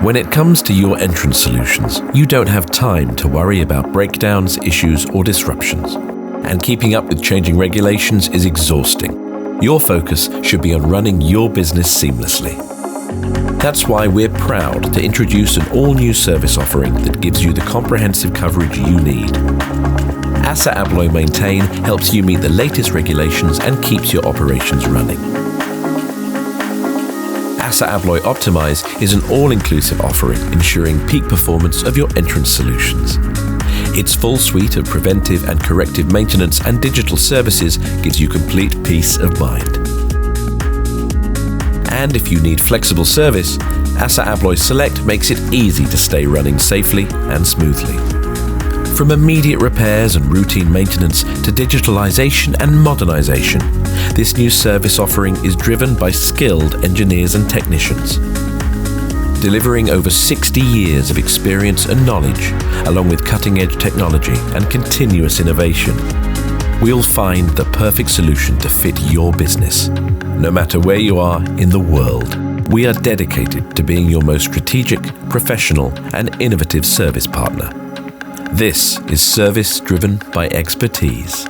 When it comes to your entrance solutions, you don't have time to worry about breakdowns, issues, or disruptions. And keeping up with changing regulations is exhausting. Your focus should be on running your business seamlessly. That's why we're proud to introduce an all-new service offering that gives you the comprehensive coverage you need. ASSA ABLOY Maintain helps you meet the latest regulations and keeps your operations running. ASSA ABLOY Optimize is an all-inclusive offering ensuring peak performance of your entrance solutions. Its full suite of preventive and corrective maintenance and digital services gives you complete peace of mind. And if you need flexible service, ASSA ABLOY Select makes it easy to stay running safely and smoothly. From immediate repairs and routine maintenance to digitalization and modernization, this new service offering is driven by skilled engineers and technicians. Delivering over 60 years of experience and knowledge, along with cutting-edge technology and continuous innovation, we'll find the perfect solution to fit your business. No matter where you are in the world, we are dedicated to being your most strategic, professional, and innovative service partner. This is service driven by expertise.